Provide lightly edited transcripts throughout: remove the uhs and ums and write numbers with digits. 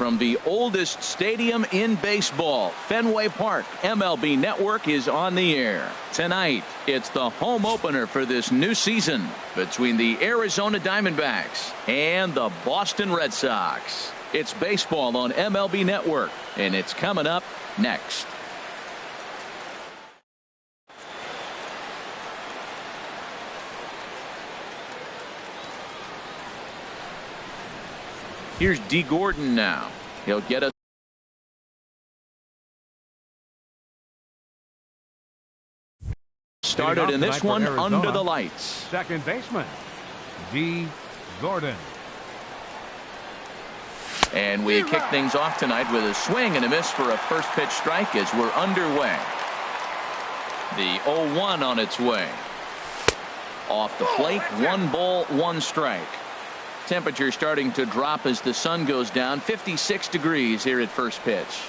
from the oldest stadium in baseball, Fenway Park. MLB Network is on the air. Tonight, it's the home opener for this new season between the Arizona Diamondbacks and the Boston Red Sox. It's baseball on MLB Network, and it's coming up next. Here's D. Gordon now. He'll get us started in this one under the lights. Second baseman, D. Gordon. And we kick things off tonight with a swing and a miss for a first pitch strike as we're underway. The 0-1 on its way. Off the plate, 1 ball, 1 strike. Temperature starting to drop as the sun goes down. 56 degrees here at first pitch.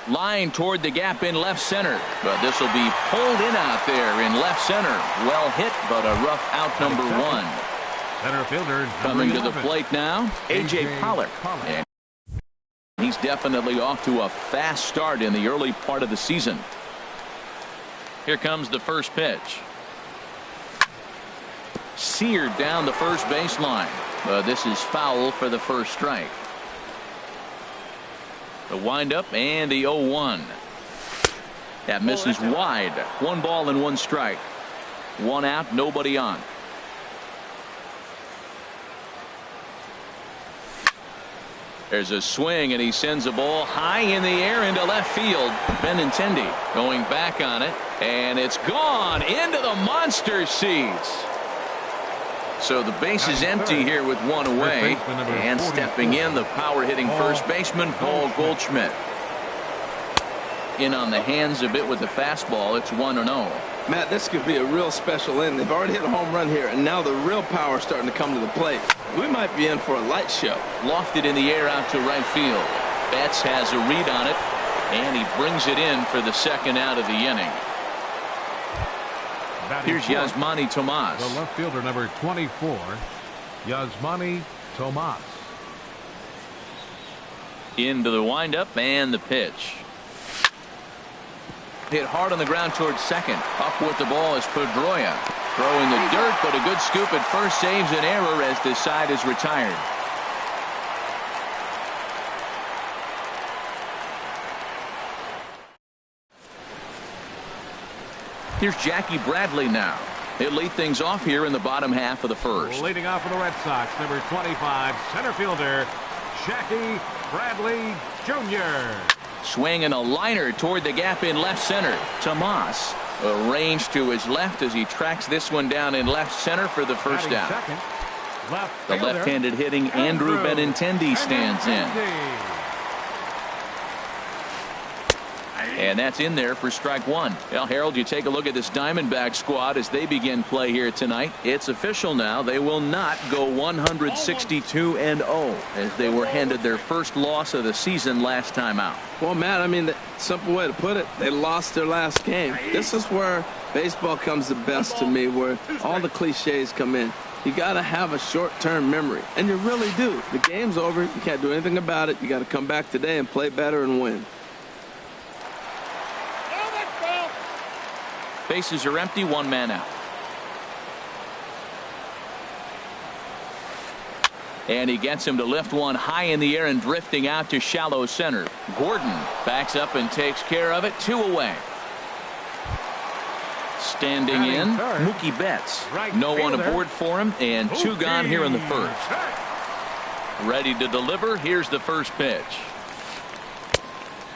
Line toward the gap in left center, but this will be pulled in out there in left center. Well hit, but a rough out number 1. Center fielder coming to the plate now, A.J. Pollock. And he's definitely off to a fast start in the early part of the season. Here comes the first pitch. Seared down the first baseline, but this is foul for the first strike. The windup and the 0-1. That misses wide. 1 ball and 1 strike. 1 out, nobody on. There's a swing, and he sends a ball high in the air into left field. Benintendi going back on it, and it's gone into the monster seats. So the base is empty here with 1 away, and stepping in, the power hitting first baseman Paul Goldschmidt. In on the hands a bit with the fastball. It's 1-0. Matt, this could be a real special inning. They've already hit a home run here, and now the real power is starting to come to the plate. We might be in for a light show. Lofted in the air out to right field. Betts has a read on it, and he brings it in for the second out of the inning. Here's Yasmani Tomas. The left fielder, number 24, Yasmani Tomas. Into the windup and the pitch. Hit hard on the ground towards second. Up with the ball is Pedroia. Throw in the dirt, but a good scoop at first saves an error as the side is retired. Here's Jackie Bradley now. He'll lead things off here in the bottom half of the first. Leading off for the Red Sox, number 25, center fielder, Jackie Bradley Jr. Swing and a liner toward the gap in left center. Tomas arranged to his left as he tracks this one down in left center for the first out. The left-handed hitting Andrew Benintendi stands in. And that's in there for strike 1. Well, Harold, you take a look at this Diamondback squad as they begin play here tonight. It's official now. They will not go 162-0 as they were handed their first loss of the season last time out. Well, Matt, I mean, the simple way to put it, they lost their last game. This is where baseball comes the best to me, where all the cliches come in. You got to have a short-term memory, and you really do. The game's over. You can't do anything about it. You got to come back today and play better and win. Bases are empty, 1 man out. And he gets him to lift one high in the air and drifting out to shallow center. Gordon backs up and takes care of it. 2 away. Standing in, Mookie Betts. No one aboard for him, and 2 gone here in the first. Ready to deliver. Here's the first pitch.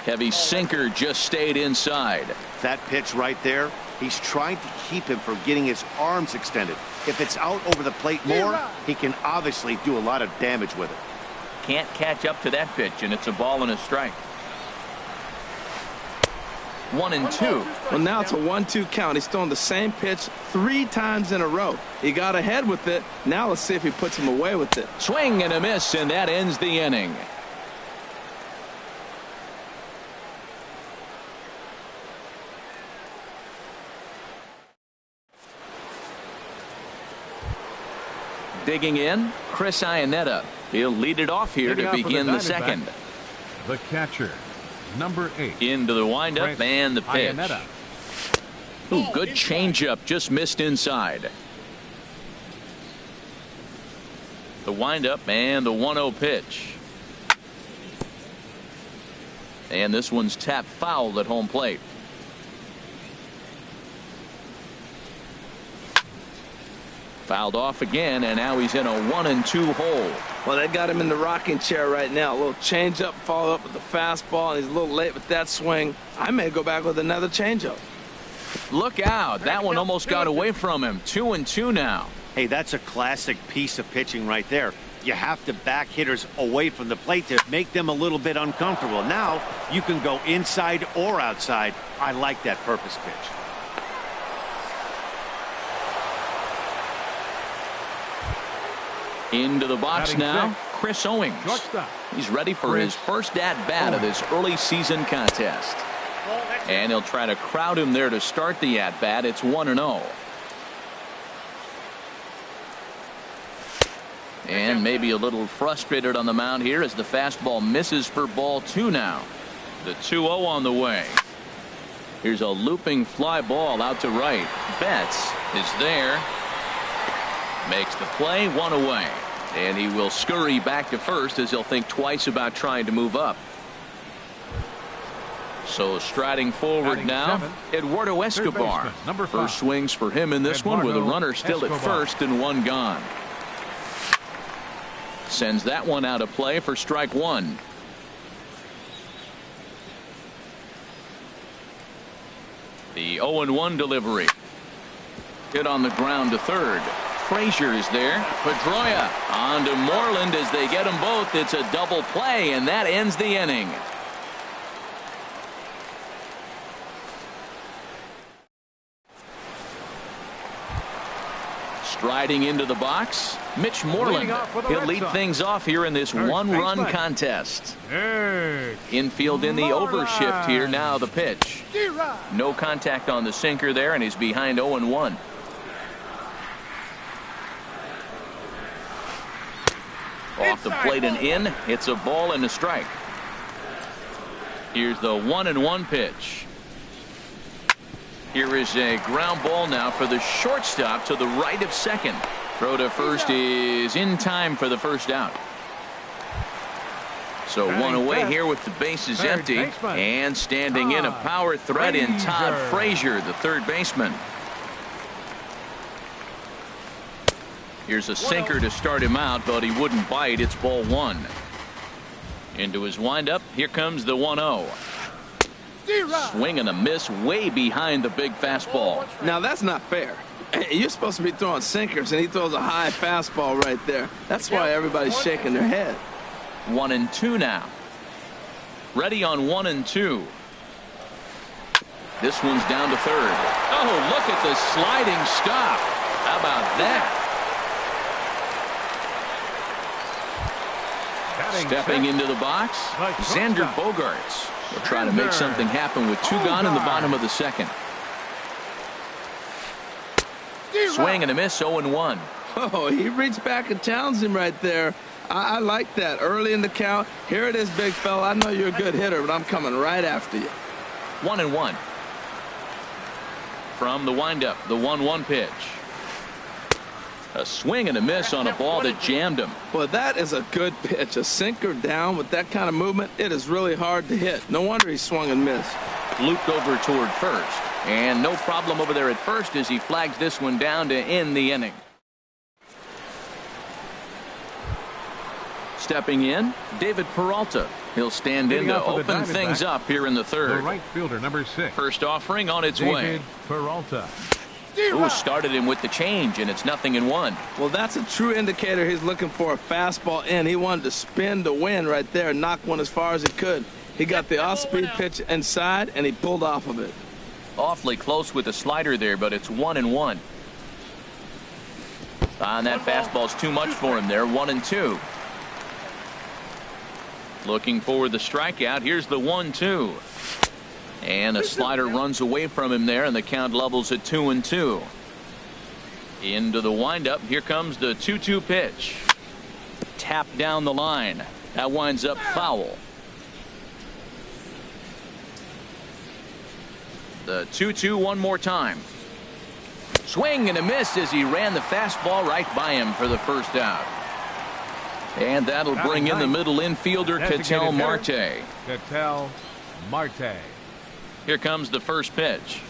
Heavy sinker just stayed inside. That pitch right there, he's trying to keep him from getting his arms extended. If it's out over the plate more, he can obviously do a lot of damage with it. Can't catch up to that pitch, and it's a ball and a strike. 1-2. Well, now it's a 1-2 count. He's throwing the same pitch 3 times in a row. He got ahead with it. Now let's see if he puts him away with it. Swing and a miss, and that ends the inning. Digging in, Chris Iannetta. He'll lead it off here to begin the second. The catcher, number 8. Into the windup and the pitch. Ooh, good changeup, just missed inside. The windup and the 1-0 pitch. And this one's tapped foul at home plate. Fouled off again, and now he's in a 1-2 hole. Well, they got him in the rocking chair right now. A little changeup, followed up with the fastball, and he's a little late with that swing. I may go back with another changeup. Look out. That one almost got away from him. 2-2 now. Hey, that's a classic piece of pitching right there. You have to back hitters away from the plate to make them a little bit uncomfortable. Now you can go inside or outside. I like that purpose pitch. Into the box now, Chris Owings. He's ready for his first at-bat of this early season contest. And he'll try to crowd him there to start the at-bat. It's 1-0. And maybe a little frustrated on the mound here as the fastball misses for ball 2 now. The 2-0 on the way. Here's a looping fly ball out to right. Betts is there. Makes the play, 1 away. And he will scurry back to first as he'll think twice about trying to move up. So striding forward now, Eduardo Escobar. First swings for him in this one with a runner still at first and 1 gone. Sends that one out of play for strike 1. The 0-1 delivery. Hit on the ground to third. Frazier is there. Pedroia on to Moreland as they get them both. It's a double play, and that ends the inning. Striding into the box, Mitch Moreland. He'll lead things off here in this 1-run contest. Infield in the overshift here. Now the pitch. No contact on the sinker there, and he's behind 0-1. Off the plate and in. It's a ball and a strike. Here's the 1-1 pitch. Here is a ground ball now for the shortstop to the right of second. Throw to first is in time for the first out. So 1 away here with the bases empty. And standing in a power threat in Todd Frazier, the third baseman. Here's a sinker to start him out, but he wouldn't bite. It's ball 1. Into his windup. Here comes the 1-0. Swing and a miss way behind the big fastball. Now that's not fair. You're supposed to be throwing sinkers, and he throws a high fastball right there. That's why everybody's shaking their head. 1-2 now. Ready on 1-2. This one's down to third. Oh, look at the sliding stop. How about that? Stepping into the box, Xander Bogaerts. Will try to make something happen with 2 gone in the bottom of the second. Swing and a miss, 0-1. Oh, he reached back and challenged him right there. I like that. Early in the count. Here it is, big fella. I know you're a good hitter, but I'm coming right after you. 1-1. From the windup, the 1-1 pitch. A swing and a miss on a ball that jammed him. Well, that is a good pitch. A sinker down with that kind of movement, it is really hard to hit. No wonder he swung and missed. Looped over toward first. And no problem over there at first as he flags this one down to end the inning. Stepping in, David Peralta. He'll stand in to open things up here in the third. The right fielder, number 6. First offering on its way. David Peralta. Ooh, started him with the change, and it's 0-1. Well, that's a true indicator he's looking for a fastball in. He wanted to spin to win right there and knock one as far as he could. He got the off-speed pitch inside, and he pulled off of it. Awfully close with the slider there, but it's 1-1. And that fastball's too much for him there. 1-2. Looking for the strikeout. Here's the 1-2. And a slider runs away from him there, and the count levels at 2-2. Into the windup. Here comes the 2-2 pitch. tapped down the line. That winds up foul. The 2-2 one more time. Swing and a miss as he ran the fastball right by him for the first out. And that'll bring in the middle infielder, Ketel Marte. Ketel Marte. Here comes the first pitch.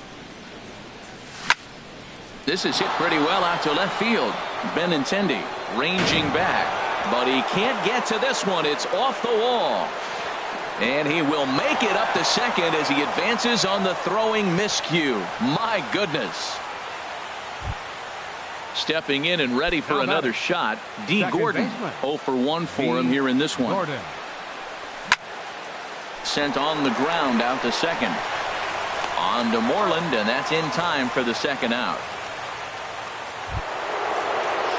This is hit pretty well out to left field. Benintendi ranging back, but he can't get to this one. It's off the wall. And he will make it up to second as he advances on the throwing miscue. My goodness. Stepping in and ready for another shot, D. Gordon. 0 for 1 for him here in this one. Gordon. Sent on the ground out to second. On to Moreland, and that's in time for the second out.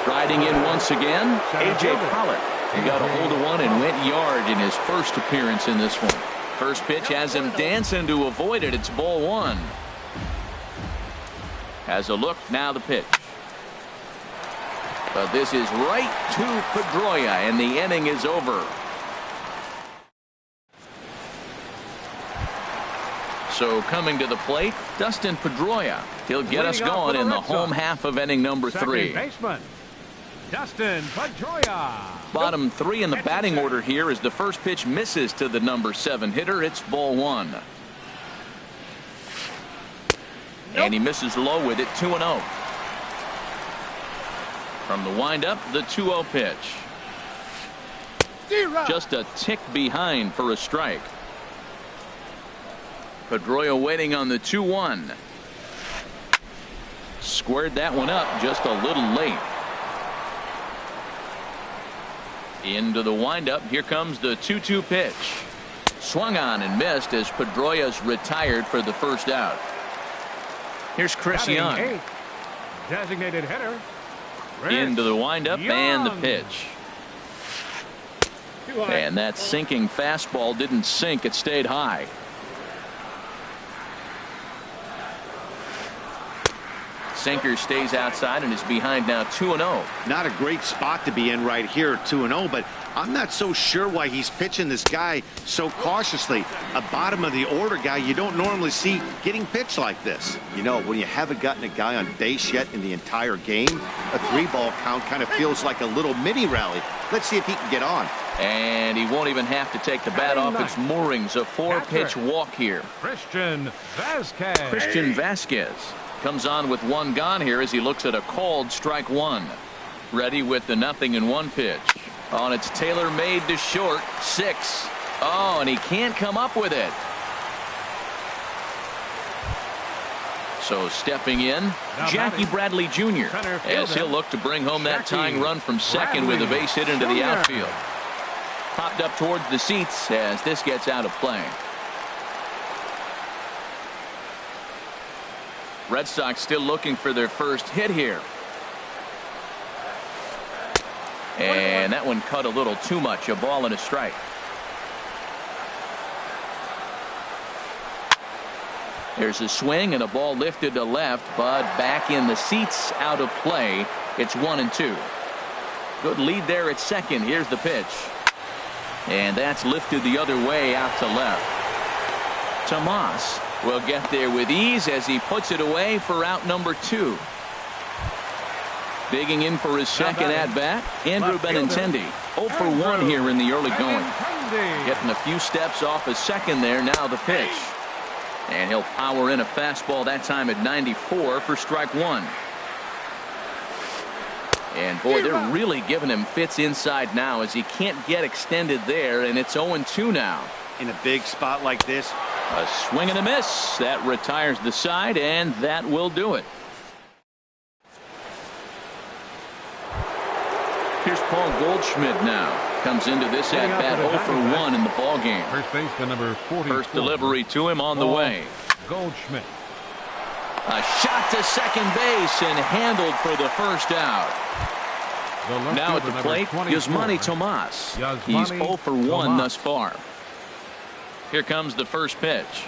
Striding in once again, A.J. Pollock. He got a hold of one and went yard in his first appearance in this one. First pitch has him dancing to avoid it. It's ball one. Has a look, now the pitch. But this is right to Pedroia, and the inning is over. So coming to the plate, Dustin Pedroia. He'll get us going in the home half of inning number 3. Second baseman, Dustin Pedroia. Bottom 3 in the batting order here as the first pitch misses to the number 7 hitter. It's ball 1. And he misses low with it, 2-0. From the windup, the 2-0 pitch. Just a tick behind for a strike. Pedroia waiting on the 2-1. Squared that one up just a little late. Into the windup. Here comes the 2-2 pitch. Swung on and missed as Pedroia's retired for the first out. Here's Chris Young. 8. Designated hitter. Into the windup and the pitch. And that sinking fastball didn't sink. It stayed high. Sinker stays outside and is behind now 2-0. Not a great spot to be in right here, 2-0, but I'm not so sure why he's pitching this guy so cautiously. A bottom of the order guy you don't normally see getting pitched like this. You know, when you haven't gotten a guy on base yet in the entire game, a 3-ball count kind of feels like a little mini rally. Let's see if he can get on. And he won't even have to take the bat off its moorings. A 4-pitch walk here. Christian Vasquez. Christian Vasquez comes on with 1 gone here as he looks at a called strike 1. Ready with the 0-1 pitch. Oh, and it's tailor-made to short. 6. Oh, and he can't come up with it. So stepping in, Jackie Bradley Jr. as he'll look to bring home that tying run from second with a base hit into the outfield. Popped up towards the seats as this gets out of play. Red Sox still looking for their first hit here. And that one cut a little too much. A ball and a strike. There's a swing and a ball lifted to left, but back in the seats, out of play. It's 1-2. Good lead there at second. Here's the pitch. And that's lifted the other way out to left. Tomas will get there with ease as he puts it away for out number 2. Digging in for his second at-bat, Andrew Benintendi. 0 for 1 here in the early going. Getting a few steps off his second there. Now the pitch. And he'll power in a fastball that time at 94 for strike 1. And boy, they're really giving him fits inside now as he can't get extended there, and it's 0-2 now. In a big spot like this. A swing and a miss. That retires the side, and that will do it. Here's Paul Goldschmidt now. Comes into this at-bat 0 for 1 in the ball game. First baseman number 44. First delivery to him on the way. Goldschmidt. A shot to second base and handled for the first out. Now at the plate, Yasmani Tomas. He's 0 for 1 thus far. Here comes the first pitch.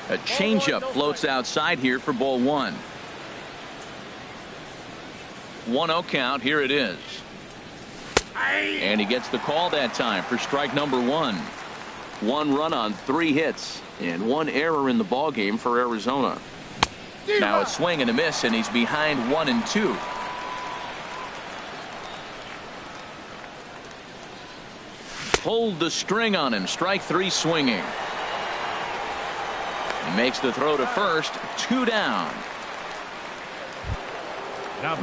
A changeup floats outside here for ball 1. 1-0 count. Here it is. And he gets the call that time for strike number one. 1 run on 3 hits and 1 error in the ballgame for Arizona. Now a swing and a miss, and he's behind 1-2. Pulled the string on him. Strike 3 swinging. He makes the throw to first. 2 down.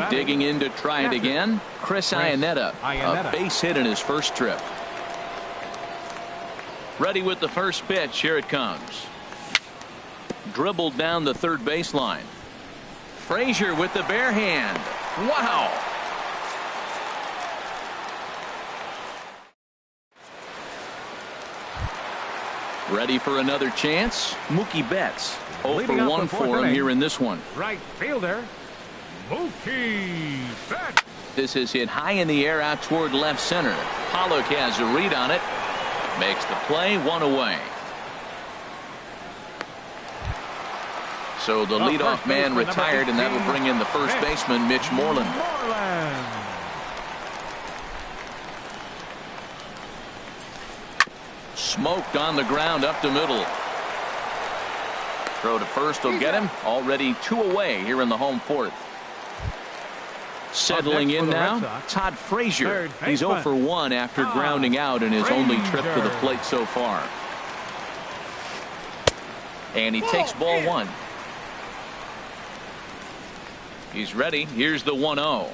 Digging in to try it again. Chris Iannetta. A base hit in his first trip. Ready with the first pitch. Here it comes. Dribbled down the third baseline. Frazier with the bare hand. Wow. Ready for another chance. Mookie Betts. 0 for 1 for him here in this one. Right fielder, Mookie Betts. This is hit high in the air out toward left center. Pollock has a read on it. Makes the play. 1 away. So the leadoff man retired, and that will bring in the first baseman, Mitch Moreland. Smoked on the ground up the middle. Throw to first will get him. Already 2 away here in the home fourth. Settling in now, Todd Frazier. He's 0 for 1 after grounding out in his only trip to the plate so far. And he takes ball 1. He's ready. Here's the 1-0.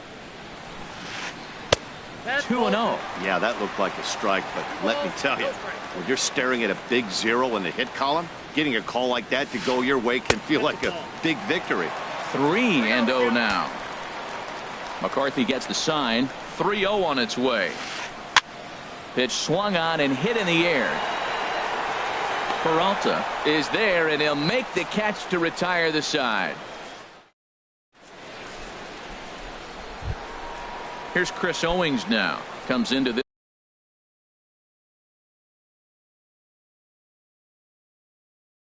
2-0. Yeah, that looked like a strike, but let me tell you, when you're staring at a big 0 in the hit column, getting a call like that to go your way can feel like a big victory. 3-0 now. McCarthy gets the sign. 3-0 on its way. Pitch swung on and hit in the air. Peralta is there, and he'll make the catch to retire the side. Here's Chris Owings now. Comes into this.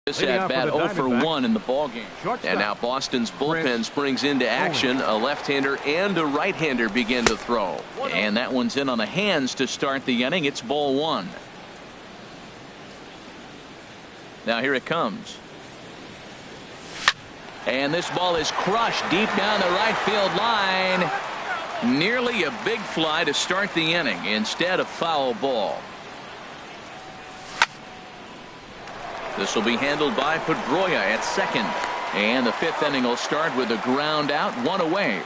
This at bat 0 for 1 in the ballgame. And now Boston's bullpen springs into action. A left-hander and a right-hander begin to throw. And that one's in on the hands to start the inning. It's ball 1. Now here it comes. And this ball is crushed deep down the right field line. Nearly a big fly to start the inning. Instead, a foul ball. This will be handled by Pedroia at second. And the 5th inning will start with a ground out, 1 away.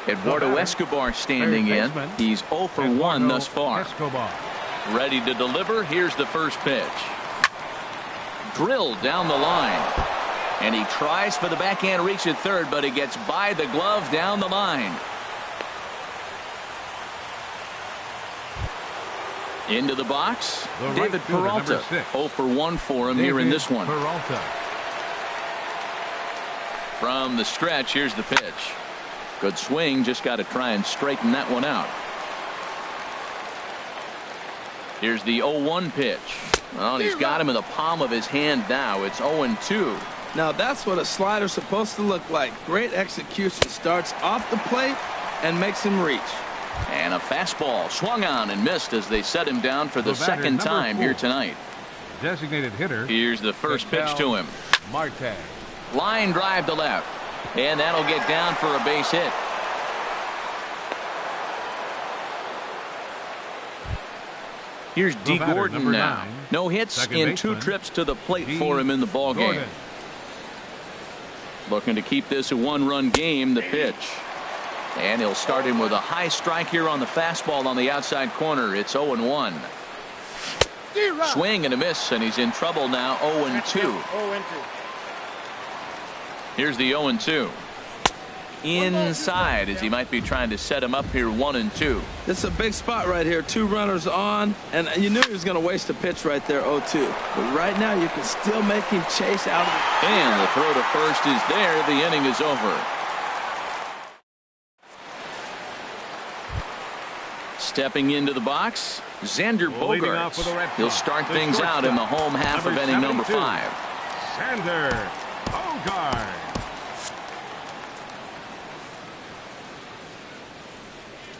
Eduardo Escobar standing in. He's 0 for 1 thus far. Ready to deliver. Here's the first pitch. Drilled down the line. And he tries for the backhand reach at third, but he gets by the glove down the line. Into the box, David Peralta. 0 for 1 for him here in this one. From the stretch, here's the pitch. Good swing, just got to try and straighten that one out. Here's the 0-1 pitch. Well, he's got him in the palm of his hand now. It's 0-2. Now that's what a slider's supposed to look like. Great execution. Starts off the plate and makes him reach. And a fastball swung on and missed as they set him down for the second time here tonight. Designated hitter. Here's the first pitch to him. Marte. Line drive to left. And that'll get down for a base hit. Here's D. Gordon now. No hits in 2 trips to the plate for him in the ballgame. Looking to keep this a 1-run game. The pitch. And he'll start him with a high strike here on the fastball on the outside corner. It's 0-1. Swing and a miss, and he's in trouble now. 0-2. Here's the 0-2. Inside, as he might be trying to set him up here. 1-2. This is a big spot right here. 2 runners on, and you knew he was going to waste a pitch right there. 0-2. But right now you can still make him chase out of it. And the throw to first is there. The inning is over. Stepping into the box, Xander Bogaerts. He'll start things out in the home half of inning number 5. Xander Bogaerts.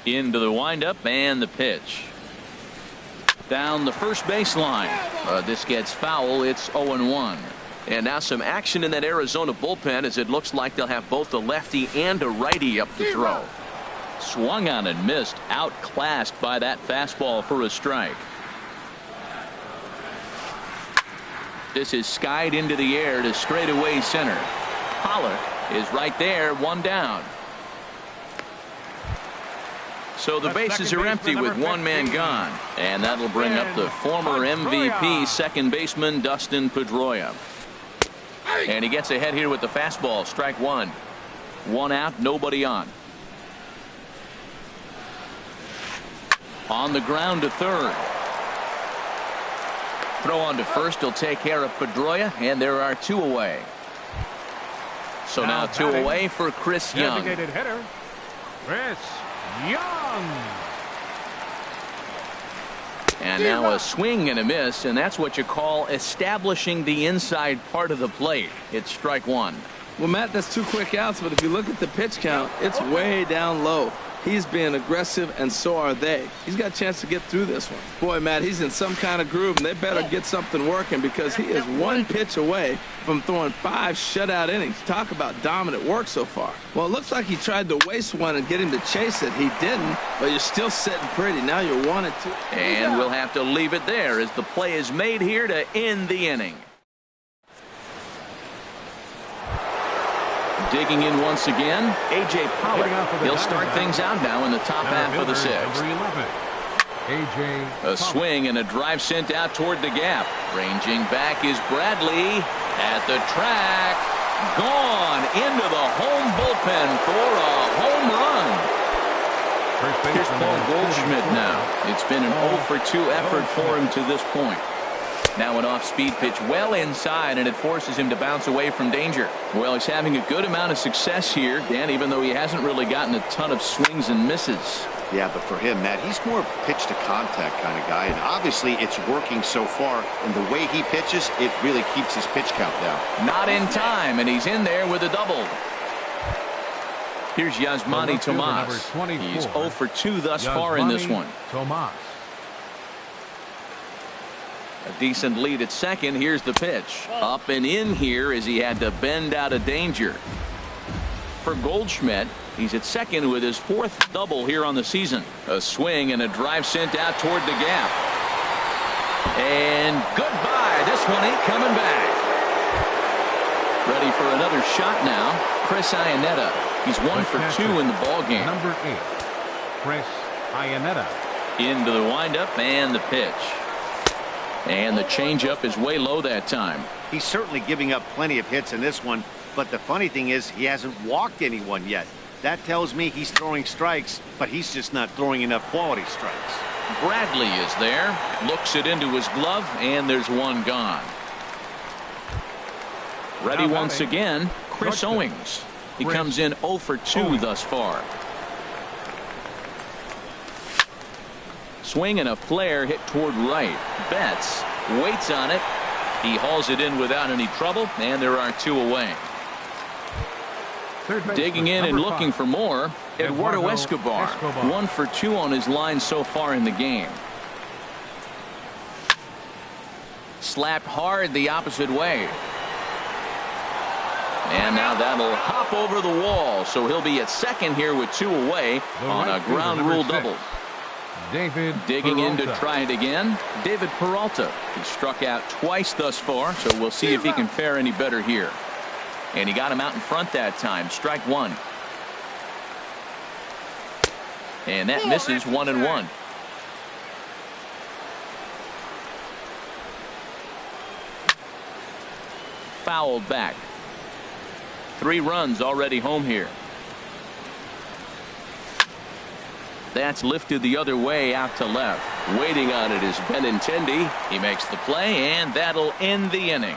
Into the windup and the pitch. Down the first baseline. This gets foul. It's 0-1. And now some action in that Arizona bullpen as it looks like they'll have both a lefty and a righty up to throw. Swung on and missed. Outclassed by that fastball for a strike. This is skied into the air to straightaway center. Pollock is right there, one down. So the bases are empty with one man gone. And that'll bring up the former MVP second baseman Dustin Pedroia. And he gets ahead here with the fastball. Strike one. One out, nobody on. On the ground to third. Throw on to first. He'll take care of Pedroia, and there are two away. So now two away for Chris Young. Designated hitter, Chris Young. And now a swing and a miss, and that's what you call establishing the inside part of the plate. It's strike one. Well, Matt, that's two quick outs, but if you look at the pitch count, it's way down low. He's being aggressive, and so are they. He's got a chance to get through this one. Boy, Matt, he's in some kind of groove, and they better get something working because he is one pitch away from throwing 5 shutout innings. Talk about dominant work so far. Well, it looks like he tried to waste one and get him to chase it. He didn't, but you're still sitting pretty. Now you're 1-2. And we'll have to leave it there as the play is made here to end the inning. Digging in once again, A.J. Pollock. He'll start things out now in the top half of the sixth. A swing and a drive sent out toward the gap. Ranging back is Bradley at the track. Gone into the home bullpen for a home run. Here's Paul Goldschmidt now. It's been an 0-for-2 effort for him to this point. Now an off-speed pitch well inside, and it forces him to bounce away from danger. Well, he's having a good amount of success here, Dan, even though he hasn't really gotten a ton of swings and misses. Yeah, but for him, Matt, he's more of a pitch-to-contact kind of guy, and obviously it's working so far, and the way he pitches, it really keeps his pitch count down. Not in time, and he's in there with a double. Here's Yasmani Tomas. He's 0-for-2 thus far in this one. A decent lead at second. Here's the pitch. Up and in here as he had to bend out of danger. For Goldschmidt, he's at second with his 4th double here on the season. A swing and a drive sent out toward the gap. And goodbye. This one ain't coming back. Ready for another shot now. Chris Iannetta. He's 1-for-2 in the ball game. Number 8, Chris Iannetta. Into the windup and the pitch. And the changeup is way low that time. He's certainly giving up plenty of hits in this one, but the funny thing is he hasn't walked anyone yet. That tells me he's throwing strikes, but he's just not throwing enough quality strikes. Bradley is there, looks it into his glove, and there's one gone. Ready once again, Chris Owings. He comes in 0-for-2 thus far. Swing and a flare hit toward right. Betts waits on it. He hauls it in without any trouble, and there are two away. Digging in and looking for more, Eduardo Escobar. 1-for-2 on his line so far in the game. Slapped hard the opposite way. And now that'll hop over the wall, so he'll be at second here with 2 away on a ground rule double. Digging in to try it again, David Peralta. He struck out twice thus far, so we'll see if he can fare any better here. And he got him out in front that time. Strike one. And that misses 1-1. Fouled back. 3 runs already home here. That's lifted the other way out to left. Waiting on it is Benintendi. He makes the play, and that'll end the inning.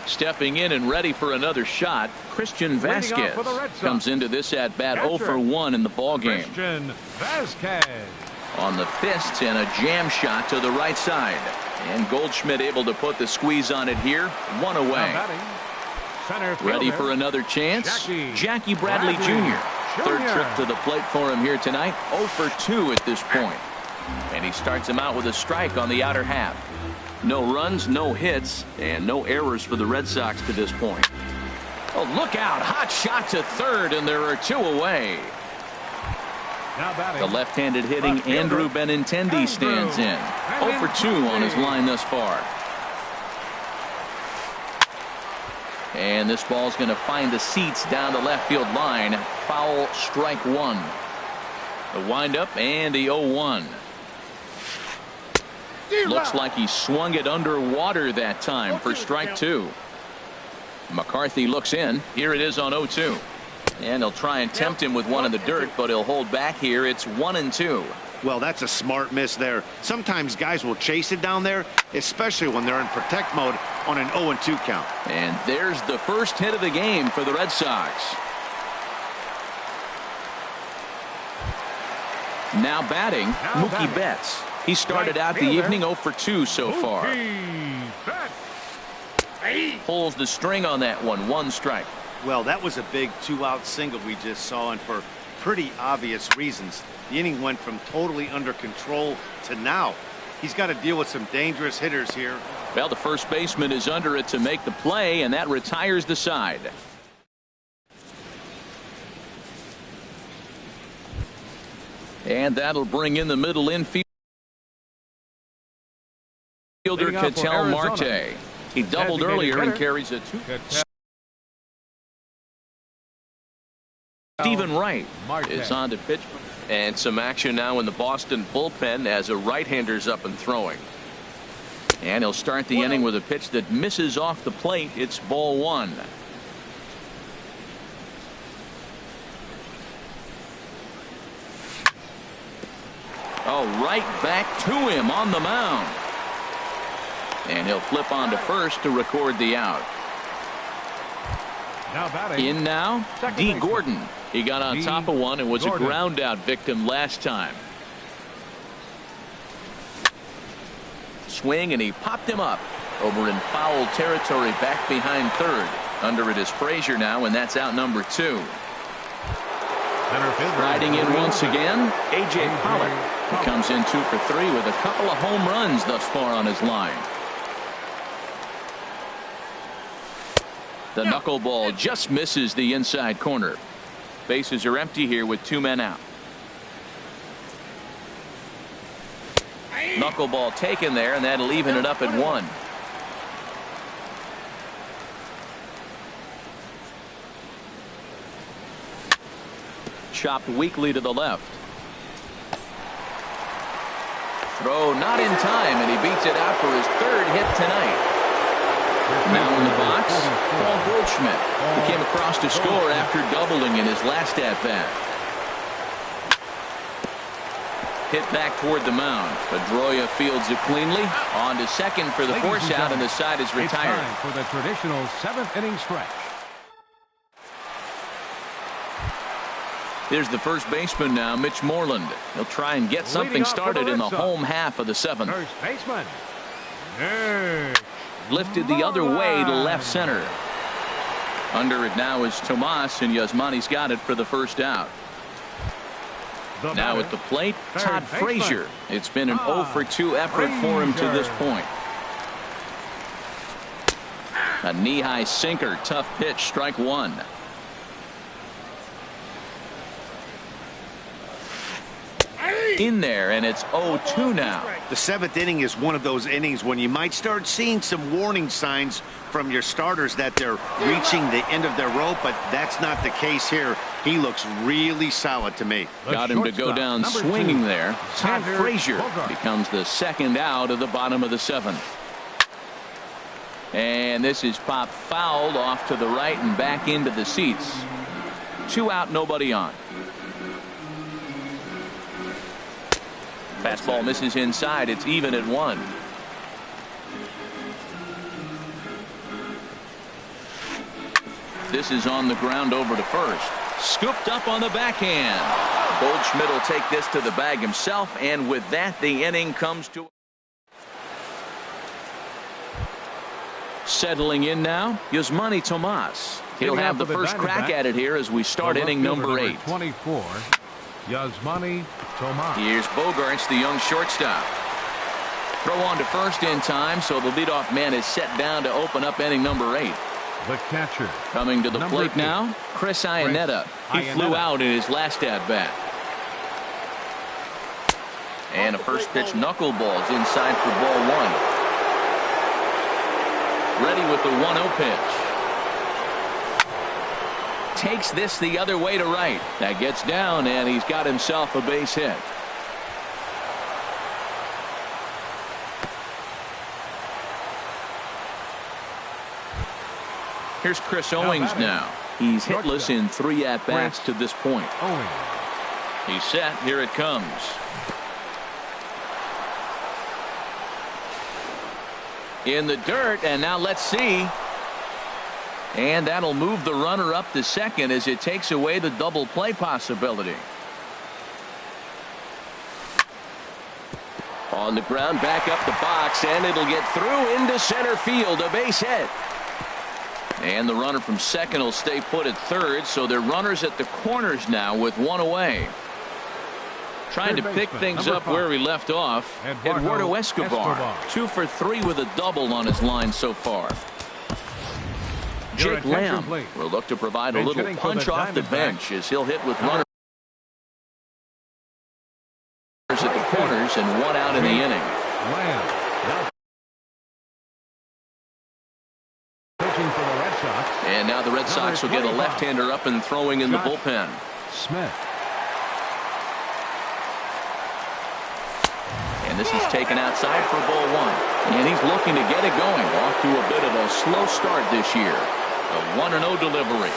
Stepping in and ready for another shot, Christian Vasquez comes into this at bat 0-for-1 in the ball game. Christian Vasquez. On the fists and a jam shot to the right side. And Goldschmidt able to put the squeeze on it here. 1 away. center Ready fielder, for another chance? Jackie Bradley Jr. Third Jr. trip to the plate for him here tonight. 0 for 2 at this point. And he starts him out with a strike on the outer half. No runs, no hits, and no errors for the Red Sox to this point. Oh, look out. Hot shot to third, and there are 2 away. Now batting, The left-handed hitting Andrew Benintendi stands in. 0 for 2 on his line thus far. And this ball's going to find the seats down the left field line. Foul, strike 1. The windup and the 0-1. Looks like he swung it underwater that time for strike 2. McCarthy looks in. Here it is on 0-2. And he'll try and tempt him with one in the dirt, but he'll hold back here. It's 1-2. Well, that's a smart miss there. Sometimes guys will chase it down there, especially when they're in protect mode on an 0-2 count. And there's the first hit of the game for the Red Sox. Now batting, Mookie Betts. He started out the evening 0 for 2 so far. Pulls the string on that one. 1 strike. Well, that was a big 2-out single we just saw, and for pretty obvious reasons. The inning went from totally under control to now. He's got to deal with some dangerous hitters here. Well, the first baseman is under it to make the play, and that retires the side. And that'll bring in the middle infielder Ketel Marte. He doubled earlier and carries a 2. Stephen Wright is on to pitch. And some action now in the Boston bullpen as a right-hander's up and throwing. And he'll start the inning with a pitch that misses off the plate. It's ball 1. Oh, right back to him on the mound. And he'll flip on to first to record the out. Now batting, in now, D. Gordon. He got on top of one and was a ground out victim last time. Swing, and he popped him up over in foul territory back behind third. Under it is Frazier now, and that's out number 2. Riding in once again, A.J. Pollock. He comes in 2 for 3 with a couple of home runs thus far on his line. The knuckleball just misses the inside corner. Bases are empty here with 2 men out. Knuckleball taken there, and that'll even it up at 1. Chopped weakly to the left. Throw not in time, and he beats it out for his 3rd hit tonight. Now in the box, Paul Goldschmidt. He came across to score after doubling in his last at-bat. Hit back toward the mound. Pedroia fields it cleanly. On to second for the force out, and the side is retired. It's time for the traditional 7th inning stretch. Here's the first baseman now, Mitch Moreland. He'll try and get something started in the home half of the 7th. First baseman, Mitch Lifted the other way to left center. Under it now is Tomas, and Yasmani's got it for the first out. Now at the plate, Todd Frazier. It's been an 0 for 2 effort for him to this point. A knee-high sinker, tough pitch, strike 1. In there, and it's 0-2 now. The 7th inning is one of those innings when you might start seeing some warning signs from your starters that they're reaching the end of their rope, but that's not the case here. He looks really solid to me. Got him to go down swinging there. Todd Frazier becomes the 2nd out of the bottom of the 7th. And this is popped fouled off to the right and back into the seats. 2 out, nobody on. Fastball misses inside. It's even at 1. This is on the ground over to first. Scooped up on the backhand. Goldschmidt will take this to the bag himself, and with that, the inning comes to. Settling in now, Yasmani Tomas. He'll have the first crack at it here as we start inning number 8. 24, Yasmani Tomas. Here's Bogarts, the young shortstop. Throw on to first in time, so the leadoff man is set down to open up inning number 8. The catcher. Coming to the Number plate 8, now, Chris Iannetta. He flew out in his last at-bat. And a first pitch knuckleballs inside for ball 1. Ready with the 1-0 pitch. Takes this the other way to right. That gets down, and he's got himself a base hit. Here's Chris Owings now. He's hitless in 3 at-bats to this point. He's set. Here it comes. In the dirt, and now let's see. And that'll move the runner up to second as it takes away the double play possibility. On the ground, back up the box, and it'll get through into center field, a base hit. And the runner from second will stay put at third, so they're runners at the corners now with 1 away. Trying to pick things up where he left off. Eduardo Escobar, 2 for 3 with a double on his line so far. Jake Lamb will look to provide a little punch off the bench as he'll hit with runners at the corners and 1 out in the inning. And now the Red Sox will get a left-hander up and throwing in the bullpen. Smith. And this is taken outside for ball 1. And he's looking to get it going. Off to a bit of a slow start this year. A 1-0 delivery.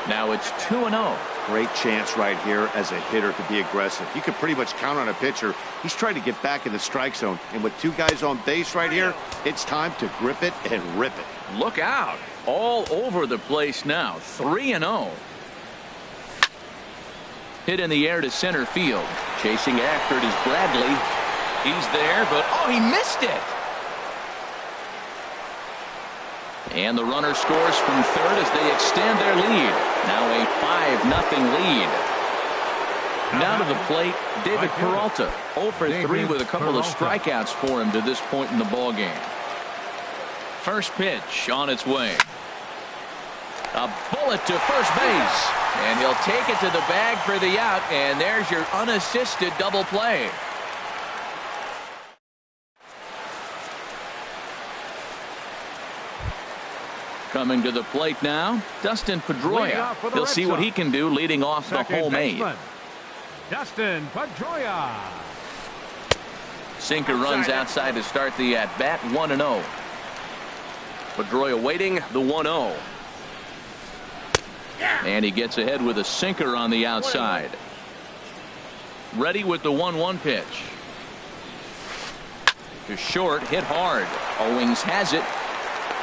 Now it's 2-0. Great chance right here as a hitter to be aggressive. You can pretty much count on a pitcher. He's trying to get back in the strike zone. And with 2 guys on base right here, it's time to grip it and rip it. Look out. All over the place now. 3-0. Hit in the air to center field. Chasing after it is Bradley. He's there, but oh, he missed it. And the runner scores from third as they extend their lead. Now a 5-0 lead. Now to the plate, David Peralta. 0 for 3 with a couple of strikeouts for him to this point in the ballgame. First pitch on its way. A bullet to first base. And he'll take it to the bag for the out. And there's your unassisted double play. Coming to the plate now, Dustin Pedroia. He'll see what he can do leading off the home 8. Dustin Pedroia. Sinker runs outside to start the at-bat. 1-0. Pedroia waiting the 1-0. And he gets ahead with a sinker on the outside. Ready with the 1-1 pitch. To short, hit hard. Owings has it.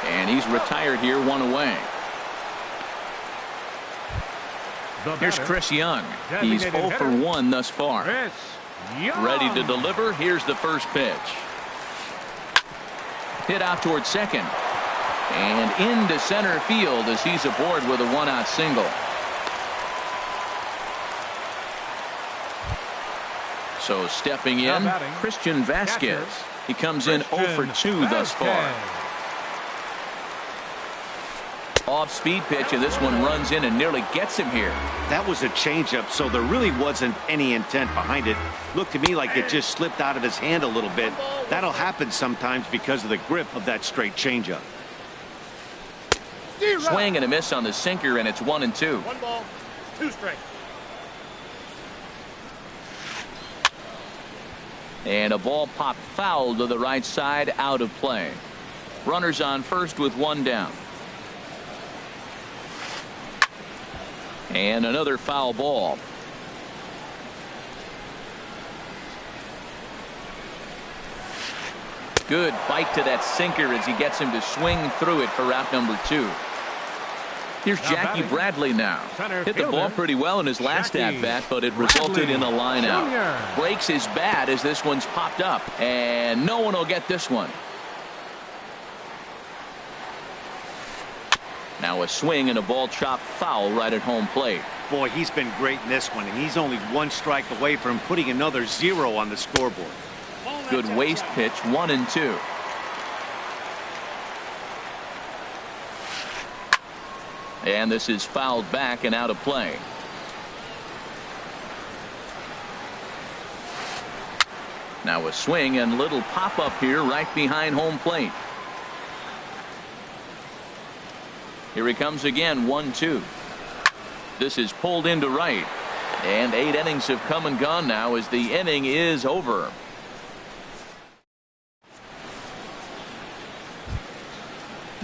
And he's retired here, 1 away. Here's Chris Young. He's 0 for 1 thus far. Ready to deliver. Here's the first pitch. Hit out towards second. And into center field as he's aboard with a 1-out single. So stepping in, Christian Vasquez. He comes in 0 for 2 thus far. Off-speed pitch, and this one runs in and nearly gets him here. That was a changeup, so there really wasn't any intent behind it. Looked to me like it just slipped out of his hand a little bit. That'll happen sometimes because of the grip of that straight changeup. Swing and a miss on the sinker, and it's 1-2. 1 ball, 2 strikes. And a ball popped foul to the right side, out of play. Runners on first with 1 down. And another foul ball. Good bite to that sinker as he gets him to swing through it for out number 2. Here's Jackie Bradley now. Hit the ball pretty well in his last at-bat, but it resulted in a line out. Breaks his bat as this one's popped up, and no one will get this one. Now a swing and a ball chopped foul right at home plate. Boy, he's been great in this one, and he's only one strike away from putting another 0 on the scoreboard. Good waste pitch, 1-2. And this is fouled back and out of play. Now a swing and little pop up here right behind home plate. Here he comes again, 1-2. This is pulled into right. And 8 innings have come and gone now as the inning is over.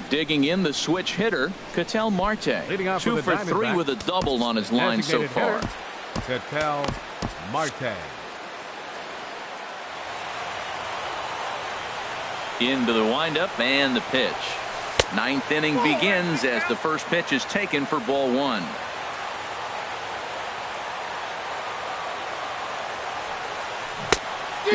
Digging in the switch hitter, Ketel Marte. 2 for 3 with a double on his line so far. Ketel Marte. Into the windup and the pitch. 9th inning begins as the first pitch is taken for ball 1.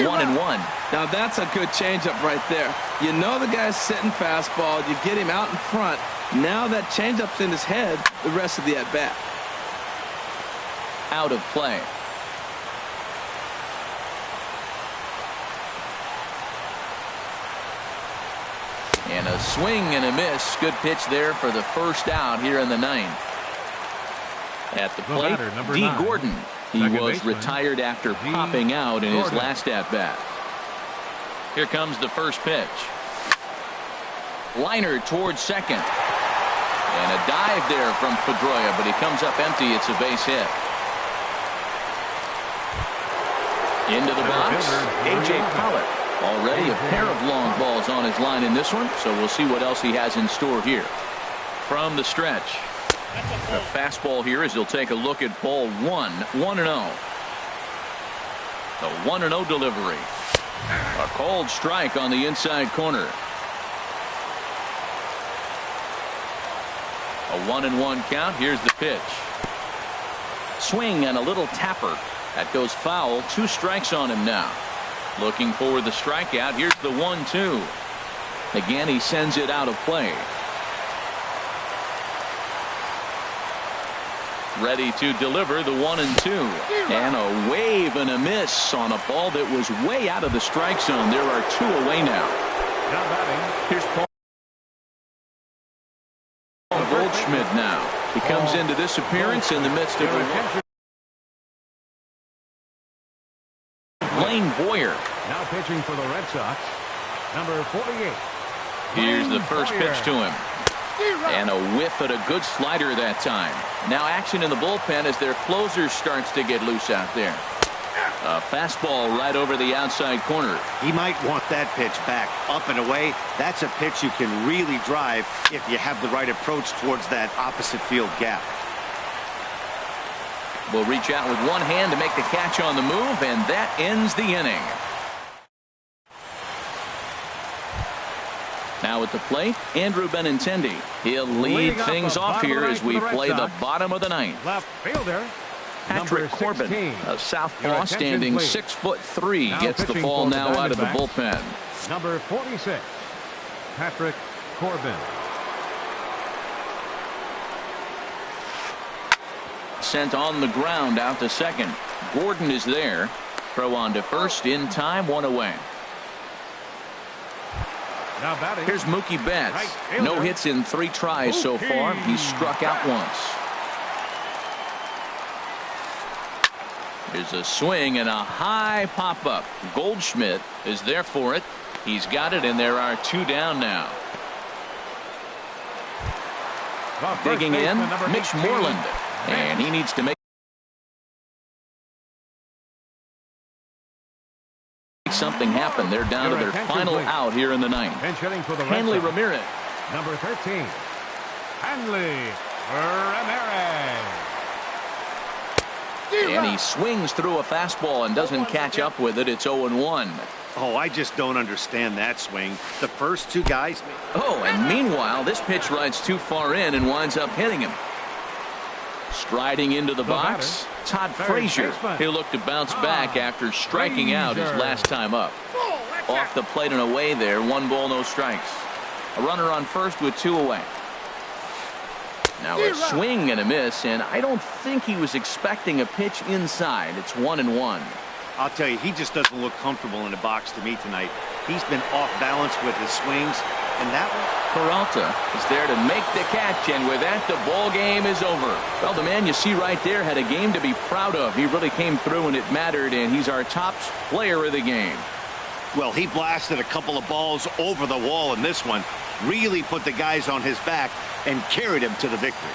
One and one. Now that's a good changeup right there. You know the guy's sitting fastball. You get him out in front. Now that changeup's in his head the rest of the at bat. Out of play. And a swing and a miss. Good pitch there for the first out here in the 9th. At the plate, D. Gordon. He was retired after popping out in his last at bat. Here comes the first pitch. Liner towards second. And a dive there from Pedroia, but he comes up empty. It's a base hit. Into the box, A.J. Pollock. Already a pair of long balls on his line in this one, so we'll see what else he has in store here. From the stretch. A fastball here as he'll take a look at ball 1, 1-0. The 1-0 delivery. A cold strike on the inside corner. A 1-1 count. Here's the pitch. Swing and a little tapper. That goes foul. 2 strikes on him now. Looking for the strikeout. Here's the 1-2. Again, he sends it out of play. Ready to deliver the 1-2. And a wave and a miss on a ball that was way out of the strike zone. There are 2 away now. Here's Paul Goldschmidt now. He comes into this appearance in the midst of a Blaine Boyer. Now pitching for the Red Sox, number 48. Here's the first pitch to him. And a whiff at a good slider that time. Now action in the bullpen as their closer starts to get loose out there. A fastball right over the outside corner. He might want that pitch back, up and away. That's a pitch you can really drive if you have the right approach towards that opposite field gap. Will reach out with one hand to make the catch on the move, and that ends the inning. Now at the plate, Andrew Benintendi. He'll lead things off here as we play the bottom of the 9th. Left fielder, Patrick Corbin, a southpaw standing 6'3", gets the ball now out of the bullpen. Number 46, Patrick Corbin. Sent on the ground out to second. Gordon is there. Throw on to first in time, 1 away. Here's Mookie Betts. No hits in 3 tries so far. He's struck out once. Here's a swing and a high pop-up. Goldschmidt is there for it. He's got it, and there are 2 down now. Digging in, Mitch Moreland. And he needs to make something happen. They're down to their final out here in the 9th. Hanley Ramirez. Number 13, Hanley Ramirez. And he swings through a fastball and doesn't catch up with it. It's 0-1. Oh, I just don't understand that swing. The first 2 guys. Oh, and meanwhile, this pitch rides too far in and winds up hitting him. Striding into the box, Todd Frazier. He'll look to bounce back after striking out his last time up. Off the plate and away there. 1 ball, no strikes. A runner on first with 2 away. Now a swing and a miss, and I don't think he was expecting a pitch inside. It's 1-1. I'll tell you, he just doesn't look comfortable in the box to me tonight. He's been off balance with his swings, and that one. Peralta is there to make the catch, and with that, the ball game is over. Well, the man you see right there had a game to be proud of. He really came through, and it mattered, and he's our top player of the game. Well, he blasted a couple of balls over the wall in this one, really put the guys on his back, and carried him to the victory.